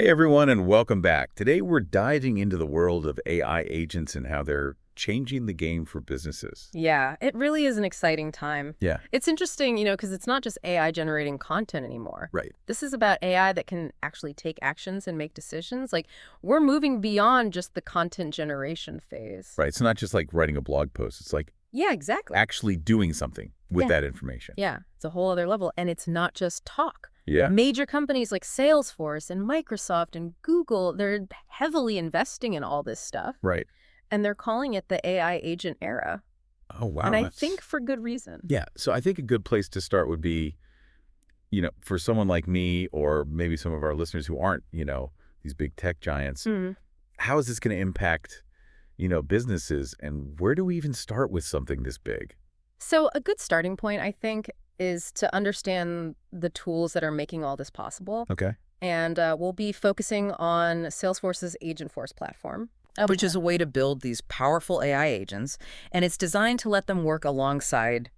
Hey everyone, and welcome back. Today we're diving into the world of AI agents and how they're changing the game for businesses. Yeah, it really is an exciting time. Yeah, It's interesting, because it's not just AI generating content anymore. right. This is about AI that can actually take actions and make decisions. Like, we're moving beyond just the content generation phase. Right. It's not just like writing a blog post. It's like Yeah, exactly. actually doing something with Yeah. that information. Yeah, it's a whole other level. And it's not just talk. Yeah. Major companies like Salesforce and Microsoft and Google, they're heavily investing in all this stuff. Right. And they're calling it the AI agent era. Oh, wow. And I think for good reason. Yeah. So I think a good place to start would be, for someone like me or maybe some of our listeners who aren't, these big tech giants, how is this going to impact, businesses, and where do we even start with something this big? So a good starting point, I think, is to understand the tools that are making all this possible. Okay. And we'll be focusing on Salesforce's Agentforce platform. Which is a way to build these powerful AI agents, and it's designed to let them work alongside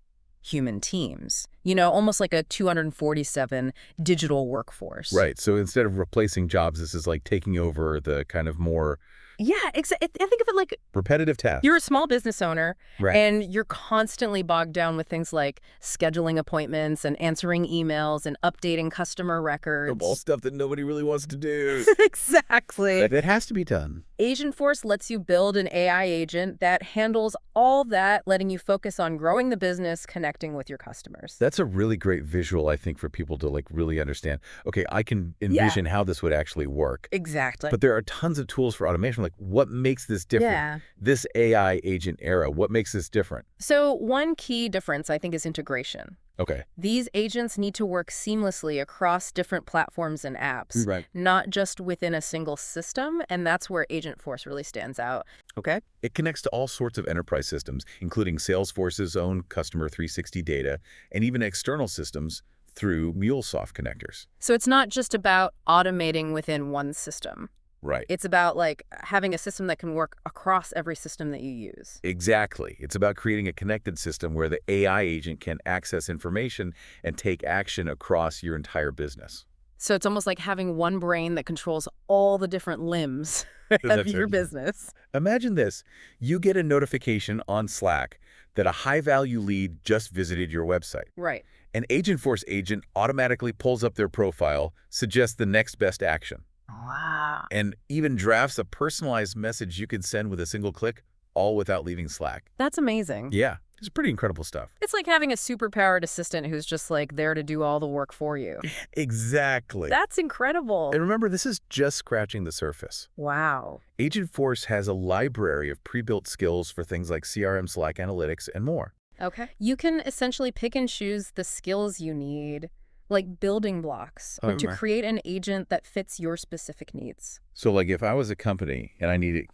human teams. Almost like a 247 digital workforce. Right. So instead of replacing jobs, this is like taking over the kind of more Yeah, I think of it like repetitive tasks. you're a small business owner, Right. and you're constantly bogged down with things like scheduling appointments and answering emails and updating customer records. All stuff that nobody really wants to do. Exactly. But it has to be done. Agentforce lets you build an AI agent that handles all that, letting you focus on growing the business, connecting with your customers. That's a really great visual, I think, for people to really understand. Okay, I can envision how this would actually work. Exactly. But there are tons of tools for automation. Like, what makes this different? Yeah. This AI agent era, what makes this different? So one key difference, I think, is integration. Okay. These agents need to work seamlessly across different platforms and apps, Right. not just within a single system, and that's where Agentforce really stands out. Okay. It connects to all sorts of enterprise systems, including Salesforce's own Customer 360 data, and even external systems through MuleSoft connectors. So it's not just about automating within one system. Right. It's about having a system that can work across every system that you use. Exactly. It's about creating a connected system where the AI agent can access information and take action across your entire business. So it's almost like having one brain that controls all the different limbs of That's your it. business. Imagine this. You get a notification on Slack that a high-value lead just visited your website. Right. An Agentforce agent automatically pulls up their profile, suggests the next best action, Wow. and even drafts a personalized message you can send with a single click, all without leaving Slack. That's amazing. Yeah, it's pretty incredible stuff. It's like having a superpowered assistant who's just there to do all the work for you. Exactly. That's incredible. And remember, this is just scratching the surface. Wow. Agentforce has a library of pre-built skills for things like CRM, Slack analytics, and more. Okay. You can essentially pick and choose the skills you need, like building blocks, Oh, to my. create an agent that fits your specific needs. So, if I was a company and I needed,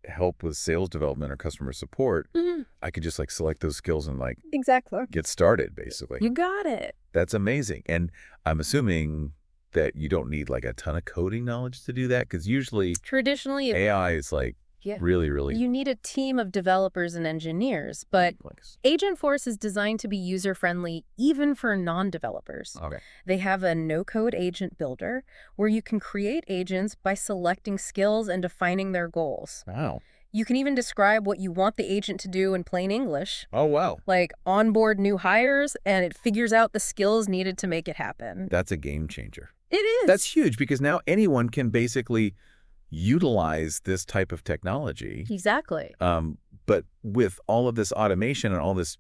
help with sales development or customer support, I could just, select those skills and, Exactly. get started, basically. You got it. That's amazing. And I'm assuming that you don't need, a ton of coding knowledge to do that, because usually Traditionally, AI is, yeah, really, really you need a team of developers and engineers, but complex. Agentforce is designed to be user-friendly even for non-developers. Okay. They have a no-code agent builder where you can create agents by selecting skills and defining their goals. Wow. You can even describe what you want the agent to do in plain English, Oh, wow. like onboard new hires, and it figures out the skills needed to make it happen. That's a game changer. It is. That's huge, because now anyone can basically utilize this type of technology. Exactly. But with all of this automation and all this,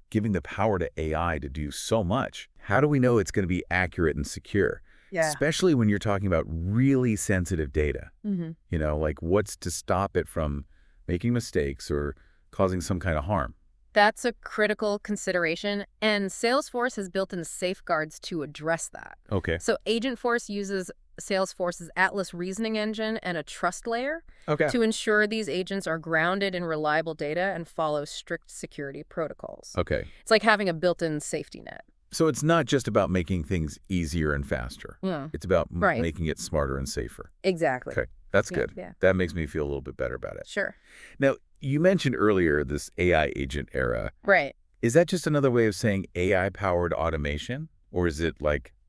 giving the power to AI to do so much, how do we know it's going to be accurate and secure? Yeah. Especially when you're talking about really sensitive data. Mm-hmm. What's to stop it from making mistakes or causing some kind of harm? That's a critical consideration, and Salesforce has built in safeguards to address that. Okay. So Agentforce uses Salesforce's Atlas reasoning engine and a trust layer Okay. to ensure these agents are grounded in reliable data and follow strict security protocols. Okay. It's like having a built-in safety net. So it's not just about making things easier and faster. Yeah. It's about Right. making it smarter and safer. Exactly. Okay. That's Yeah, good. yeah. That makes me feel a little bit better about it. Sure. Now, you mentioned earlier this AI agent era. Right. Is that just another way of saying AI-powered automation? Or is it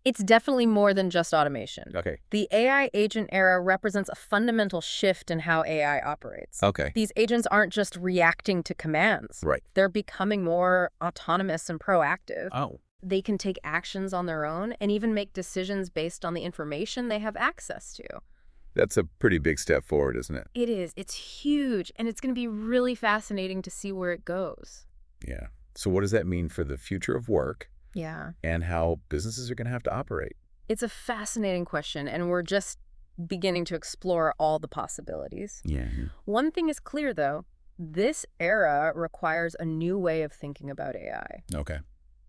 It's definitely more than just automation. Okay. The AI agent era represents a fundamental shift in how AI operates. Okay. These agents aren't just reacting to commands. Right. They're becoming more autonomous and proactive. Oh. They can take actions on their own and even make decisions based on the information they have access to. That's a pretty big step forward, isn't it? It is. It's huge, and it's going to be really fascinating to see where it goes. Yeah. So what does that mean for the future of work Yeah. and how businesses are going to have to operate? It's a fascinating question, and we're just beginning to explore all the possibilities. Yeah. One thing is clear, though. This era requires a new way of thinking about AI. Okay.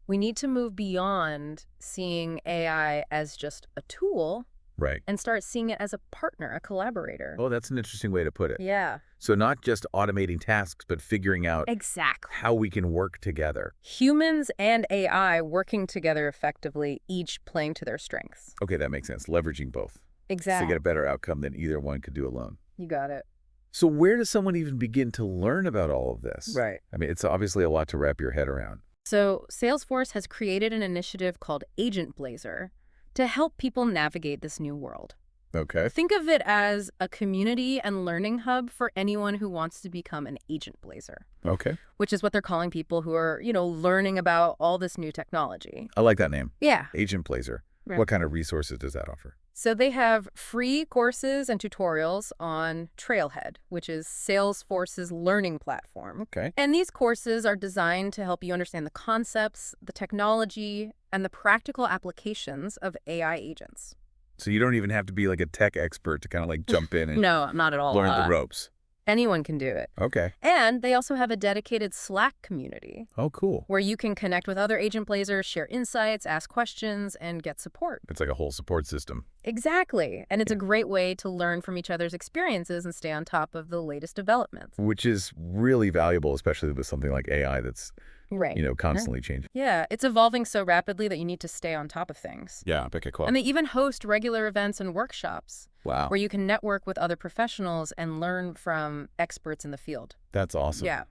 We need to move beyond seeing AI as just a tool Right. and start seeing it as a partner, a collaborator. Oh, that's an interesting way to put it. Yeah, So not just automating tasks, but figuring out exactly. how we can work together. Humans and AI working together effectively, each playing to their strengths. Okay, that makes sense. Leveraging both to Exactly. get a better outcome than either one could do alone. You got it. So where does someone even begin to learn about all of this? Right. I mean, it's obviously a lot to wrap your head around. So Salesforce has created an initiative called Agentforce to help people navigate this new world. Okay. Think of it as a community and learning hub for anyone who wants to become an agent blazer, Okay. which is what they're calling people who are, learning about all this new technology. I like that name. Yeah. Agentforce. Right. What kind of resources does that offer? So they have free courses and tutorials on Trailhead, which is Salesforce's learning platform. Okay. And these courses are designed to help you understand the concepts, the technology, and the practical applications of AI agents. So you don't even have to be like a tech expert to kind of like jump in and No, not at all. learn the ropes. Anyone can do it. Okay. And they also have a dedicated Slack community Oh, cool. where you can connect with other agent blazers, share insights, ask questions, and get support. It's like a whole support system. Exactly. And it's a great way to learn from each other's experiences and stay on top of the latest developments. Which is really valuable, especially with something like AI that's, Right. constantly changing. Yeah, it's evolving so rapidly that you need to stay on top of things. Yeah, pick a quote. And they even host regular events and workshops Wow. where you can network with other professionals and learn from experts in the field. That's awesome. Yeah.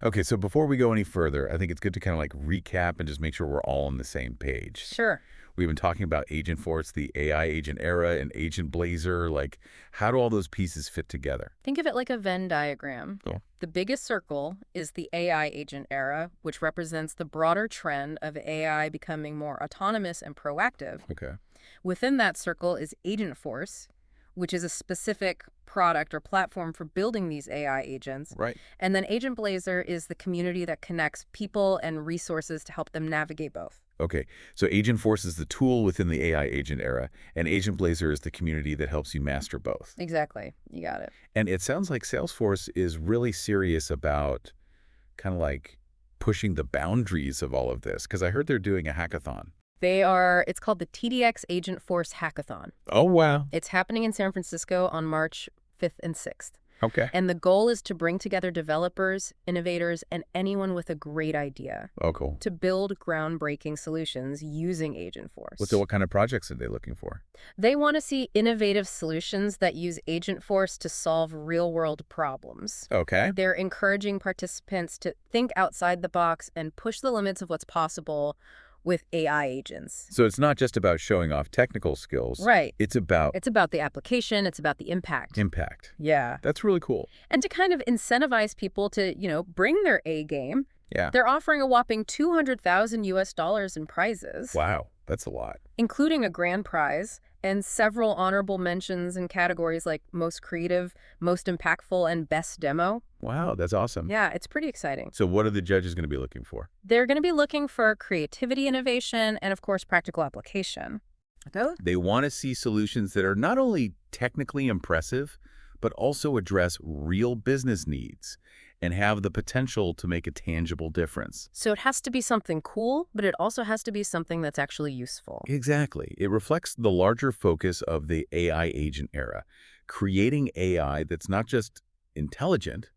Okay, so before we go any further, I think it's good to kind of like recap and just make sure we're all on the same page. Sure. We've been talking about Agentforce, the AI agent era, and Agent Blazer. Like, how do all those pieces fit together? Think of it like a Venn diagram. Cool. The biggest circle is the AI agent era, which represents the broader trend of AI becoming more autonomous and proactive. Okay. Within that circle is Agentforce, which is a specific product or platform for building these AI agents. Right. And then Agent Blazer is the community that connects people and resources to help them navigate both. Okay, so Agentforce is the tool within the AI agent era, and Agent Blazer is the community that helps you master both. Exactly. You got it. And it sounds like Salesforce is really serious about kind of like pushing the boundaries of all of this, because I heard they're doing a hackathon. It's called the TDX Agentforce Hackathon. Oh, wow. It's happening in San Francisco on March 5th and 6th. Okay. And the goal is to bring together developers, innovators, and anyone with a great idea Oh, cool. to build groundbreaking solutions using Agentforce. So what kind of projects are they looking for? They want to see innovative solutions that use Agentforce to solve real-world problems. Okay. They're encouraging participants to think outside the box and push the limits of what's possible with AI agents. So it's not just about showing off technical skills. Right. It's about It's about the application. It's about the impact. impact. Yeah. That's really cool. And to kind of incentivize people to, bring their A game, Yeah. they're offering a whopping $200,000 in prizes, Wow. That's a lot. including a grand prize and several honorable mentions in categories like most creative, most impactful, and best demo. Wow. That's awesome. Yeah, it's pretty exciting. So what are the judges going to be looking for? They're going to be looking for creativity, innovation, and of course, practical application. Okay. They want to see solutions that are not only technically impressive, but also address real business needs and have the potential to make a tangible difference. So it has to be something cool, but it also has to be something that's actually useful. Exactly. It reflects the larger focus of the AI agent era, creating AI that's not just intelligent,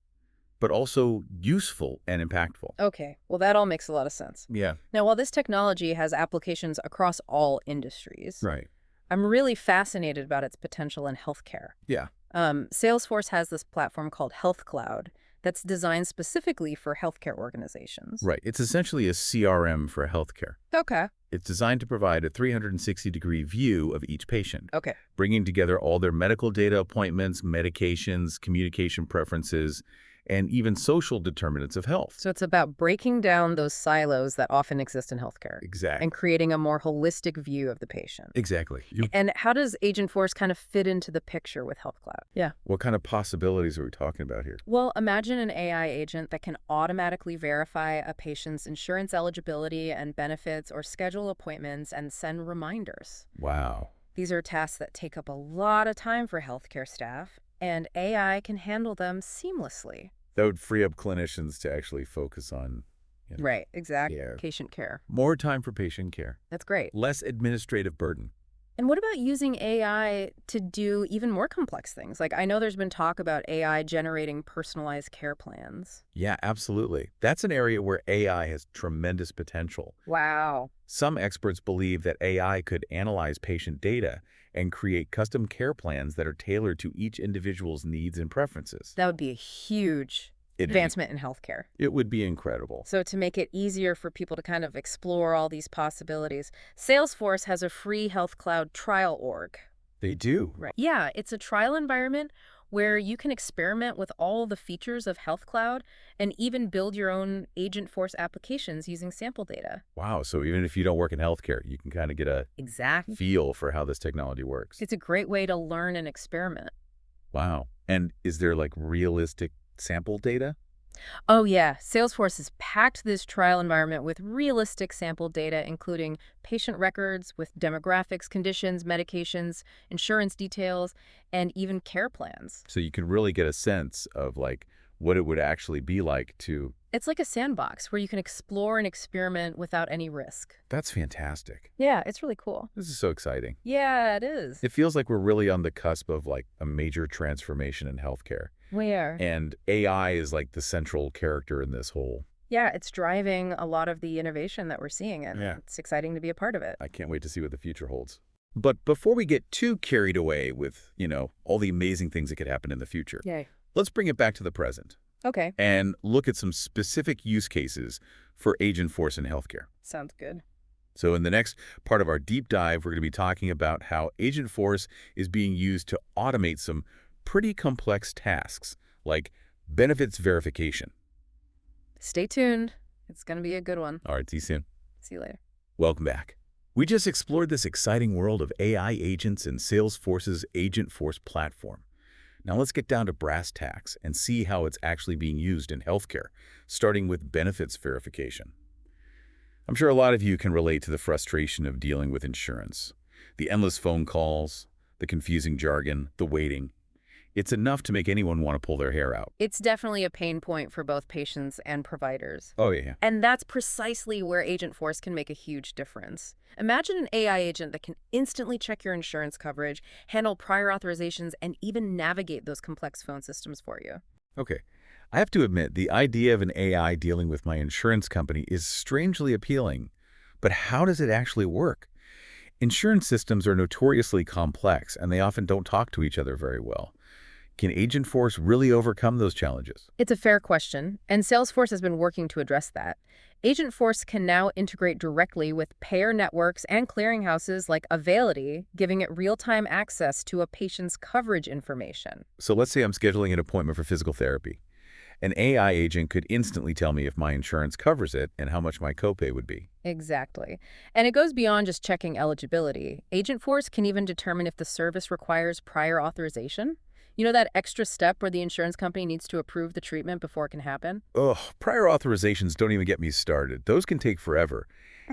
but also useful and impactful. Okay, well, that all makes a lot of sense. Yeah. Now, while this technology has applications across all industries, Right. I'm really fascinated about its potential in healthcare. Yeah. Salesforce has this platform called Health Cloud that's designed specifically for healthcare organizations. Right. It's essentially a CRM for healthcare. Okay. It's designed to provide a 360-degree view of each patient, Okay. bringing together all their medical data, appointments, medications, communication preferences, and even social determinants of health. So it's about breaking down those silos that often exist in healthcare Exactly. and creating a more holistic view of the patient. Exactly. And how does Agentforce kind of fit into the picture with Health Cloud? Yeah. What kind of possibilities are we talking about here? Well, imagine an AI agent that can automatically verify a patient's insurance eligibility and benefits or schedule appointments and send reminders. Wow. These are tasks that take up a lot of time for healthcare staff, and AI can handle them seamlessly. That would free up clinicians to actually focus on, Right, exact care. patient care. More time for patient care, That's great. less administrative burden. And what about using AI to do even more complex things? Like, I know there's been talk about AI generating personalized care plans. Yeah, absolutely. That's an area where AI has tremendous potential. Wow. Some experts believe that AI could analyze patient data and create custom care plans that are tailored to each individual's needs and preferences. That would be a huge It'd advancement in healthcare. It would be incredible. So to make it easier for people to kind of explore all these possibilities, Salesforce has a free Health Cloud trial org. They do. Right. Yeah, it's a trial environment where you can experiment with all the features of Health Cloud and even build your own Agentforce applications using sample data. Wow. So even if you don't work in healthcare, you can kind of get a Exactly. feel for how this technology works. It's a great way to learn and experiment. Wow. And is there like realistic sample data? Oh yeah, Salesforce has packed this trial environment with realistic sample data, including patient records with demographics, conditions, medications, insurance details, and even care plans. So you can really get a sense of like what it would actually be like to... It's like a sandbox where you can explore and experiment without any risk. That's fantastic. Yeah, it's really cool. This is so exciting. Yeah, it is. It feels like we're really on the cusp of like a major transformation in healthcare. Where? And AI is like the central character in this whole... Yeah, it's driving a lot of the innovation that we're seeing, and Yeah. it's exciting to be a part of it. I can't wait to see what the future holds. But before we get too carried away with, all the amazing things that could happen in the future, Yay. let's bring it back to the present Okay, and look at some specific use cases for Agentforce in healthcare. sounds good. So in the next part of our deep dive, we're going to be talking about how Agentforce is being used to automate some pretty complex tasks, like benefits verification. Stay tuned. It's going to be a good one. All right, see you soon. See you later. Welcome back. We just explored this exciting world of AI agents in Salesforce's Agentforce platform. Now let's get down to brass tacks and see how it's actually being used in healthcare, starting with benefits verification. I'm sure a lot of you can relate to the frustration of dealing with insurance. The endless phone calls, the confusing jargon, the waiting. It's enough to make anyone want to pull their hair out. It's definitely a pain point for both patients and providers. Oh, yeah. And that's precisely where Agentforce can make a huge difference. Imagine an AI agent that can instantly check your insurance coverage, handle prior authorizations, and even navigate those complex phone systems for you. Okay. I have to admit, the idea of an AI dealing with my insurance company is strangely appealing. But how does it actually work? Insurance systems are notoriously complex, and they often don't talk to each other very well. Can Agentforce really overcome those challenges? It's a fair question, and Salesforce has been working to address that. Agentforce can now integrate directly with payer networks and clearinghouses like Availity, giving it real-time access to a patient's coverage information. So let's say I'm scheduling an appointment for physical therapy. An AI agent could instantly tell me if my insurance covers it and how much my copay would be. Exactly. And it goes beyond just checking eligibility. Agentforce can even determine if the service requires prior authorization. You know that extra step where the insurance company needs to approve the treatment before it can happen? Ugh, prior authorizations don't even get me started. Those can take forever.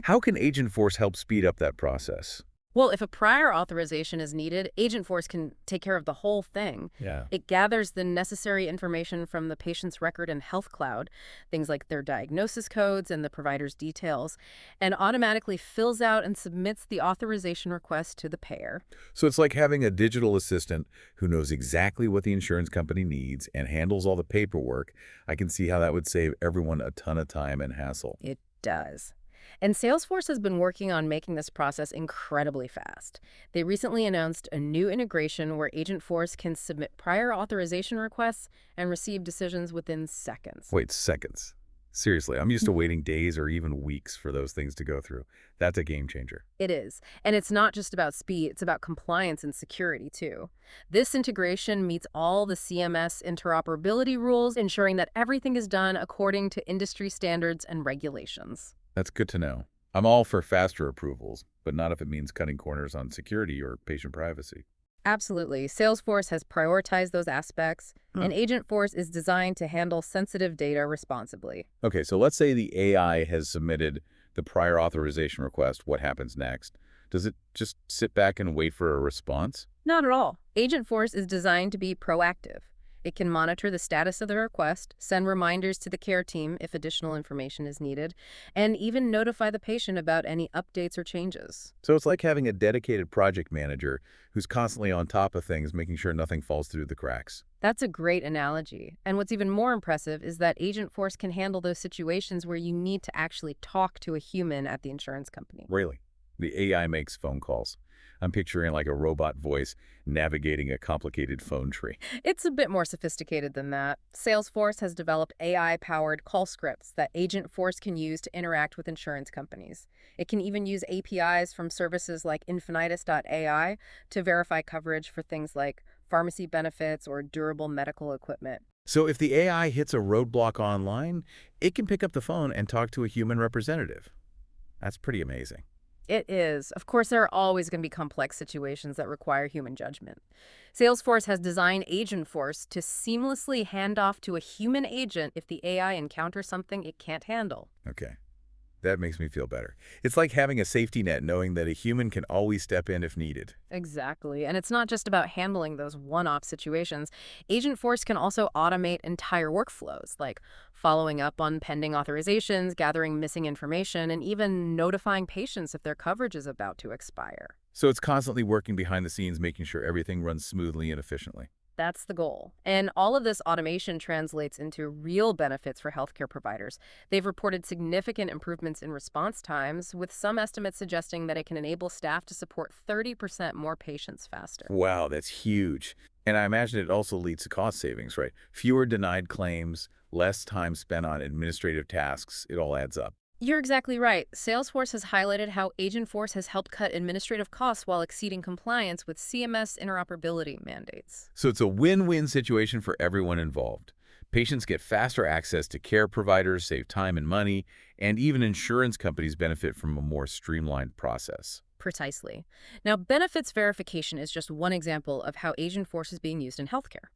How can Agentforce help speed up that process? Well, if a prior authorization is needed, Agentforce can take care of the whole thing. Yeah. It gathers the necessary information from the patient's record in Health Cloud, things like their diagnosis codes and the provider's details, and automatically fills out and submits the authorization request to the payer. So it's like having a digital assistant who knows exactly what the insurance company needs and handles all the paperwork. I can see how that would save everyone a ton of time and hassle. It does. And Salesforce has been working on making this process incredibly fast. They recently announced a new integration where Agentforce can submit prior authorization requests and receive decisions within seconds. Wait, seconds. Seriously, I'm used to waiting days or even weeks for those things to go through. That's a game changer. It is. And it's not just about speed, it's about compliance and security, too. This integration meets all the CMS interoperability rules, ensuring that everything is done according to industry standards and regulations. That's good to know. I'm all for faster approvals, but not if it means cutting corners on security or patient privacy. Absolutely. Salesforce has prioritized those aspects, and Agentforce is designed to handle sensitive data responsibly. Okay, so let's say the AI has submitted the prior authorization request. What happens next? Does it just sit back and wait for a response? Not at all. Agentforce is designed to be proactive. It can monitor the status of the request, send reminders to the care team if additional information is needed, and even notify the patient about any updates or changes. So it's like having a dedicated project manager who's constantly on top of things, making sure nothing falls through the cracks. That's a great analogy. And what's even more impressive is that Agentforce can handle those situations where you need to actually talk to a human at the insurance company. Really? The AI makes phone calls. I'm picturing like a robot voice navigating a complicated phone tree. It's a bit more sophisticated than that. Salesforce has developed AI-powered call scripts that Agentforce can use to interact with insurance companies. It can even use APIs from services like Infinitus.ai to verify coverage for things like pharmacy benefits or durable medical equipment. So if the AI hits a roadblock online, it can pick up the phone and talk to a human representative. That's pretty amazing. It is. Of course, there are always going to be complex situations that require human judgment. Salesforce has designed Agentforce to seamlessly hand off to a human agent if the AI encounters something it can't handle. Okay. That makes me feel better. It's like having a safety net, knowing that a human can always step in if needed. Exactly. And it's not just about handling those one-off situations. Agentforce can also automate entire workflows, like following up on pending authorizations, gathering missing information, and even notifying patients if their coverage is about to expire. So it's constantly working behind the scenes, making sure everything runs smoothly and efficiently. That's the goal. And all of this automation translates into real benefits for healthcare providers. They've reported significant improvements in response times, with some estimates suggesting that it can enable staff to support 30% more patients faster. Wow, that's huge. And I imagine it also leads to cost savings, right? Fewer denied claims, less time spent on administrative tasks. It all adds up. You're exactly right. Salesforce has highlighted how Agentforce has helped cut administrative costs while exceeding compliance with CMS interoperability mandates. So it's a win-win situation for everyone involved. Patients get faster access to care providers, save time and money, and even insurance companies benefit from a more streamlined process. Precisely. Now, benefits verification is just one example of how Agentforce is being used in healthcare.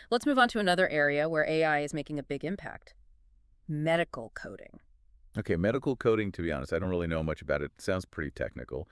Let's move on to another area where AI is making a big impact: medical coding. Okay, medical coding, to be honest, I don't really know much about it. It sounds pretty technical.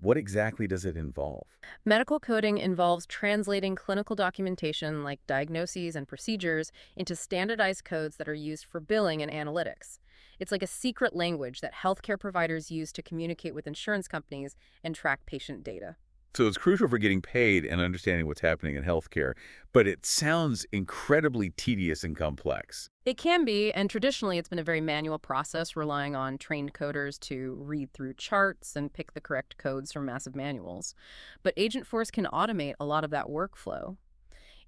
What exactly does it involve? Medical coding involves translating clinical documentation like diagnoses and procedures into standardized codes that are used for billing and analytics. It's like a secret language that healthcare providers use to communicate with insurance companies and track patient data. So it's crucial for getting paid and understanding what's happening in healthcare, but it sounds incredibly tedious and complex. It can be, and traditionally it's been a very manual process relying on trained coders to read through charts and pick the correct codes from massive manuals. But Agentforce can automate a lot of that workflow.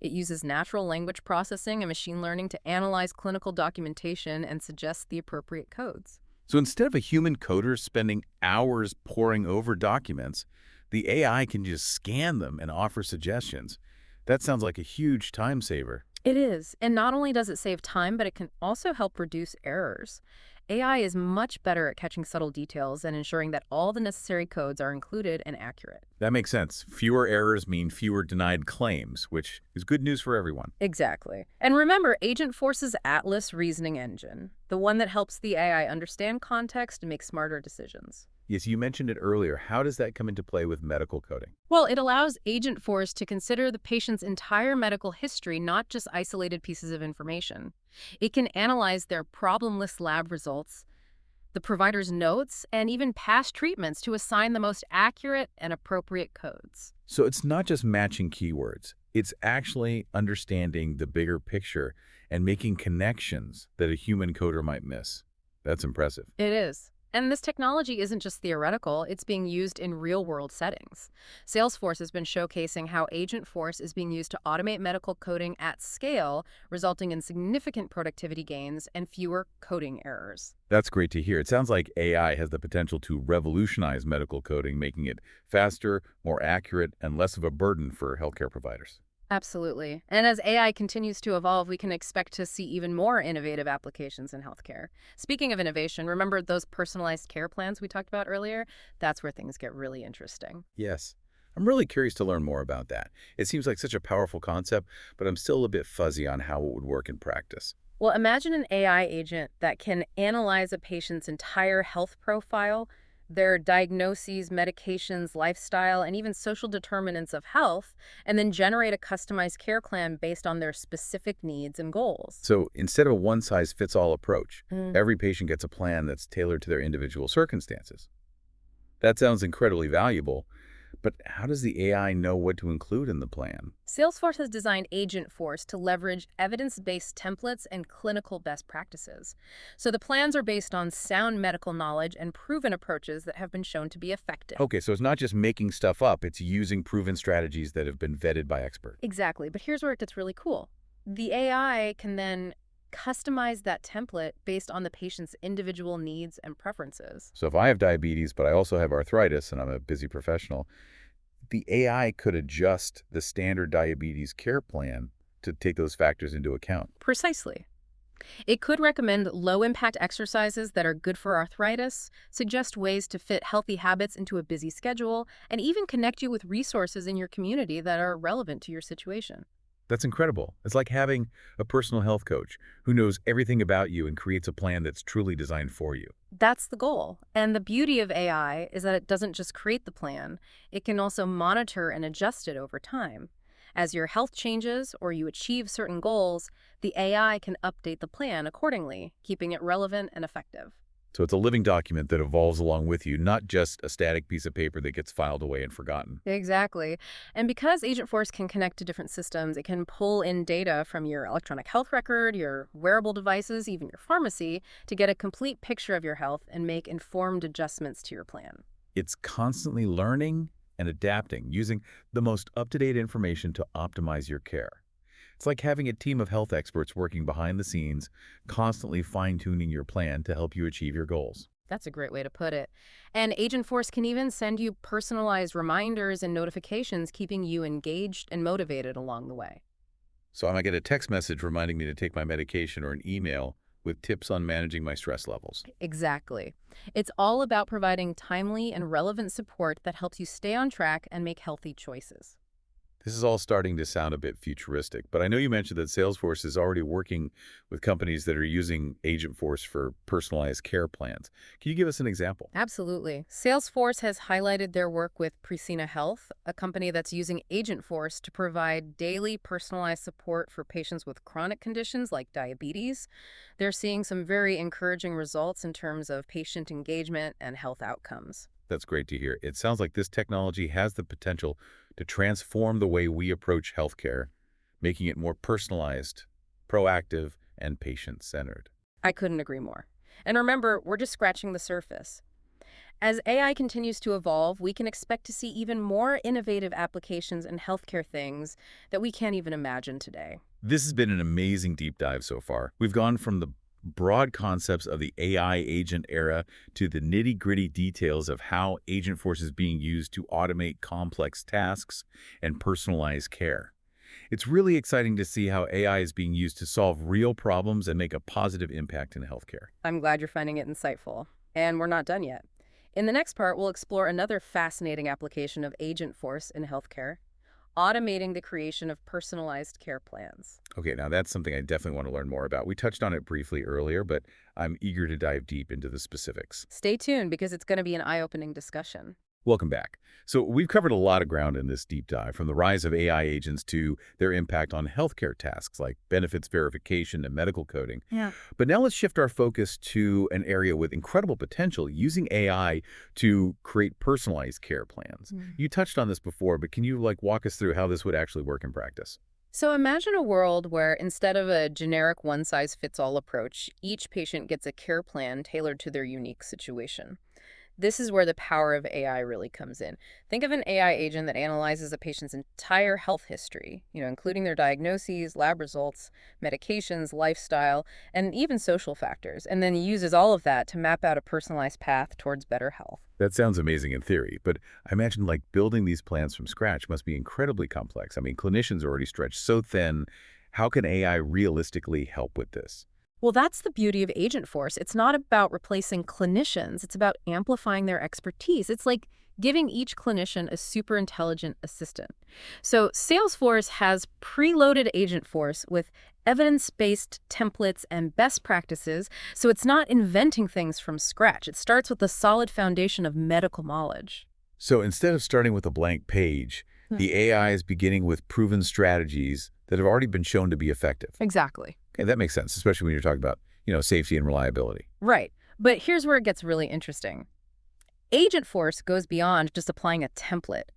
It uses natural language processing and machine learning to analyze clinical documentation and suggest the appropriate codes. So instead of a human coder spending hours poring over documents, the AI can just scan them and offer suggestions. That sounds like a huge time saver. It is. And not only does it save time, but it can also help reduce errors. AI is much better at catching subtle details and ensuring that all the necessary codes are included and accurate. That makes sense. Fewer errors mean fewer denied claims, which is good news for everyone. Exactly. And remember Agentforce's Atlas reasoning engine, the one that helps the AI understand context and make smarter decisions. Yes, you mentioned it earlier. How does that come into play with medical coding? Well, it allows Agentforce to consider the patient's entire medical history, not just isolated pieces of information. It can analyze their problem list lab results, the provider's notes, and even past treatments to assign the most accurate and appropriate codes. So it's not just matching keywords. It's actually understanding the bigger picture and making connections that a human coder might miss. That's impressive. It is. And this technology isn't just theoretical, it's being used in real-world settings. Salesforce has been showcasing how Agentforce is being used to automate medical coding at scale, resulting in significant productivity gains and fewer coding errors. That's great to hear. It sounds like AI has the potential to revolutionize medical coding, making it faster, more accurate, and less of a burden for healthcare providers. Absolutely. And as AI continues to evolve, we can expect to see even more innovative applications in healthcare. Speaking of innovation, remember those personalized care plans we talked about earlier? That's where things get really interesting. Yes. I'm really curious to learn more about that. It seems like such a powerful concept, but I'm still a bit fuzzy on how it would work in practice. Well, imagine an AI agent that can analyze a patient's entire health profile, their diagnoses, medications, lifestyle, and even social determinants of health, and then generate a customized care plan based on their specific needs and goals. So instead of a one-size-fits-all approach, every patient gets a plan that's tailored to their individual circumstances. That sounds incredibly valuable, but how does the AI know what to include in the plan? Salesforce has designed Agentforce to leverage evidence-based templates and clinical best practices. So the plans are based on sound medical knowledge and proven approaches that have been shown to be effective. Okay, so it's not just making stuff up, it's using proven strategies that have been vetted by experts. Exactly, but here's where it gets really cool. The AI can then customize that template based on the patient's individual needs and preferences. So if I have diabetes, but I also have arthritis and I'm a busy professional, the AI could adjust the standard diabetes care plan to take those factors into account. Precisely. It could recommend low-impact exercises that are good for arthritis, suggest ways to fit healthy habits into a busy schedule, and even connect you with resources in your community that are relevant to your situation. That's incredible. It's like having a personal health coach who knows everything about you and creates a plan that's truly designed for you. That's the goal. And the beauty of AI is that it doesn't just create the plan, it can also monitor and adjust it over time. As your health changes or you achieve certain goals, the AI can update the plan accordingly, keeping it relevant and effective. So it's a living document that evolves along with you, not just a static piece of paper that gets filed away and forgotten. Exactly. And because Agentforce can connect to different systems, it can pull in data from your electronic health record, your wearable devices, even your pharmacy, to get a complete picture of your health and make informed adjustments to your plan. It's constantly learning and adapting, using the most up-to-date information to optimize your care. It's like having a team of health experts working behind the scenes, constantly fine-tuning your plan to help you achieve your goals. That's a great way to put it. And Agentforce can even send you personalized reminders and notifications, keeping you engaged and motivated along the way. So I might get a text message reminding me to take my medication or an email with tips on managing my stress levels. Exactly. It's all about providing timely and relevant support that helps you stay on track and make healthy choices. This is all starting to sound a bit futuristic, but I know you mentioned that Salesforce is already working with companies that are using Agentforce for personalized care plans. Can you give us an example? Absolutely. Salesforce has highlighted their work with Prescina Health, a company that's using Agentforce to provide daily personalized support for patients with chronic conditions like diabetes. They're seeing some very encouraging results in terms of patient engagement and health outcomes. That's great to hear. It sounds like this technology has the potential to transform the way we approach healthcare, making it more personalized, proactive, and patient-centered. I couldn't agree more. And remember, we're just scratching the surface. As AI continues to evolve, we can expect to see even more innovative applications in healthcare things that we can't even imagine today. This has been an amazing deep dive so far. We've gone from the broad concepts of the AI agent era to the nitty-gritty details of how Agentforce is being used to automate complex tasks and personalize care. It's really exciting to see how AI is being used to solve real problems and make a positive impact in healthcare. I'm glad you're finding it insightful. And we're not done yet. In the next part, we'll explore another fascinating application of Agentforce in healthcare, automating the creation of personalized care plans. Okay, now that's something I definitely want to learn more about. We touched on it briefly earlier, but I'm eager to dive deep into the specifics. Stay tuned because it's going to be an eye-opening discussion. Welcome back. So we've covered a lot of ground in this deep dive, from the rise of AI agents to their impact on healthcare tasks like benefits verification and medical coding. Yeah. But now let's shift our focus to an area with incredible potential, using AI to create personalized care plans. You touched on this before, but can you walk us through how this would actually work in practice? So imagine a world where instead of a generic one-size-fits-all approach, each patient gets a care plan tailored to their unique situation. This is where the power of AI really comes in. Think of an AI agent that analyzes a patient's entire health history, including their diagnoses, lab results, medications, lifestyle, and even social factors, and then uses all of that to map out a personalized path towards better health. That sounds amazing in theory, but I imagine like building these plans from scratch must be incredibly complex. I mean, clinicians are already stretched so thin. How can AI realistically help with this? Well, that's the beauty of Agentforce. It's not about replacing clinicians. It's about amplifying their expertise. It's like giving each clinician a super intelligent assistant. So Salesforce has preloaded Agentforce with evidence-based templates and best practices, so it's not inventing things from scratch. It starts with a solid foundation of medical knowledge. So instead of starting with a blank page, the AI is beginning with proven strategies that have already been shown to be effective. Exactly. Okay, that makes sense, especially when you're talking about, safety and reliability. Right. But here's where it gets really interesting. Agentforce goes beyond just applying a template.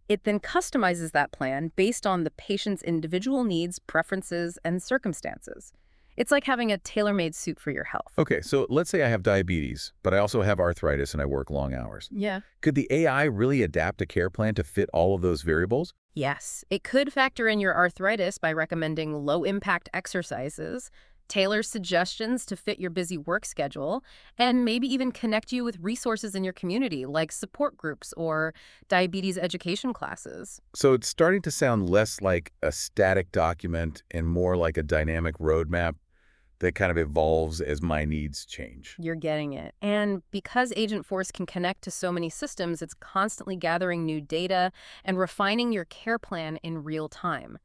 It then customizes that plan based on the patient's individual needs, preferences, and circumstances. It's like having a tailor-made suit for your health. Okay, so let's say I have diabetes, but I also have arthritis and I work long hours. Yeah. Could the AI really adapt a care plan to fit all of those variables? Yes, it could factor in your arthritis by recommending low-impact exercises, tailor suggestions to fit your busy work schedule, and maybe even connect you with resources in your community like support groups or diabetes education classes. So it's starting to sound less like a static document and more like a dynamic roadmap that kind of evolves as my needs change. You're getting it. And because Agentforce can connect to so many systems, it's constantly gathering new data and refining your care plan in real time.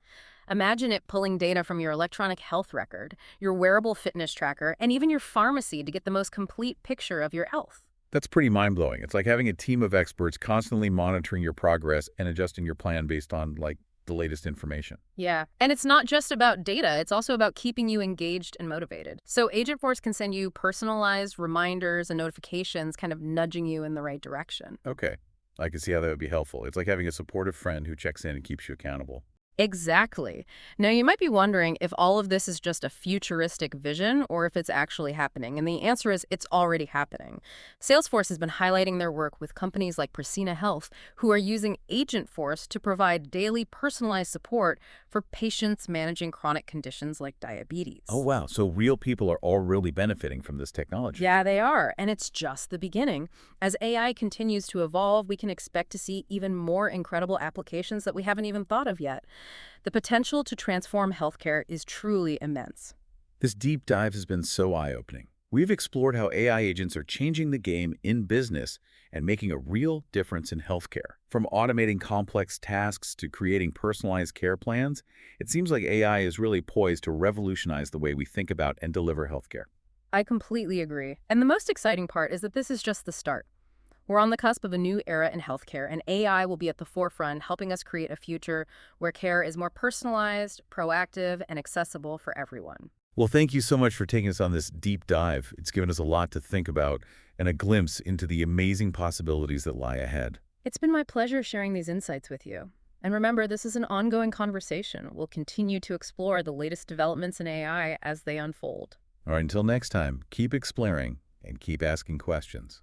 Imagine it pulling data from your electronic health record, your wearable fitness tracker, and even your pharmacy to get the most complete picture of your health. That's pretty mind-blowing. It's like having a team of experts constantly monitoring your progress and adjusting your plan based on, like, the latest information. Yeah, and it's not just about data, it's also about keeping you engaged and motivated. So Agentforce can send you personalized reminders and notifications, kind of nudging you in the right direction. Okay, I can see how that would be helpful. It's like having a supportive friend who checks in and keeps you accountable. Exactly. Now, you might be wondering if all of this is just a futuristic vision or if it's actually happening. And the answer is it's already happening. Salesforce has been highlighting their work with companies like Prasina Health, who are using Agentforce to provide daily personalized support for patients managing chronic conditions like diabetes. Oh, wow. So real people are already benefiting from this technology. Yeah, they are. And it's just the beginning. As AI continues to evolve, we can expect to see even more incredible applications that we haven't even thought of yet. The potential to transform healthcare is truly immense. This deep dive has been so eye-opening. We've explored how AI agents are changing the game in business and making a real difference in healthcare. From automating complex tasks to creating personalized care plans, it seems like AI is really poised to revolutionize the way we think about and deliver healthcare. I completely agree. And the most exciting part is that this is just the start. We're on the cusp of a new era in healthcare, and AI will be at the forefront, helping us create a future where care is more personalized, proactive, and accessible for everyone. Well, thank you so much for taking us on this deep dive. It's given us a lot to think about and a glimpse into the amazing possibilities that lie ahead. It's been my pleasure sharing these insights with you. And remember, this is an ongoing conversation. We'll continue to explore the latest developments in AI as they unfold. All right, until next time, keep exploring and keep asking questions.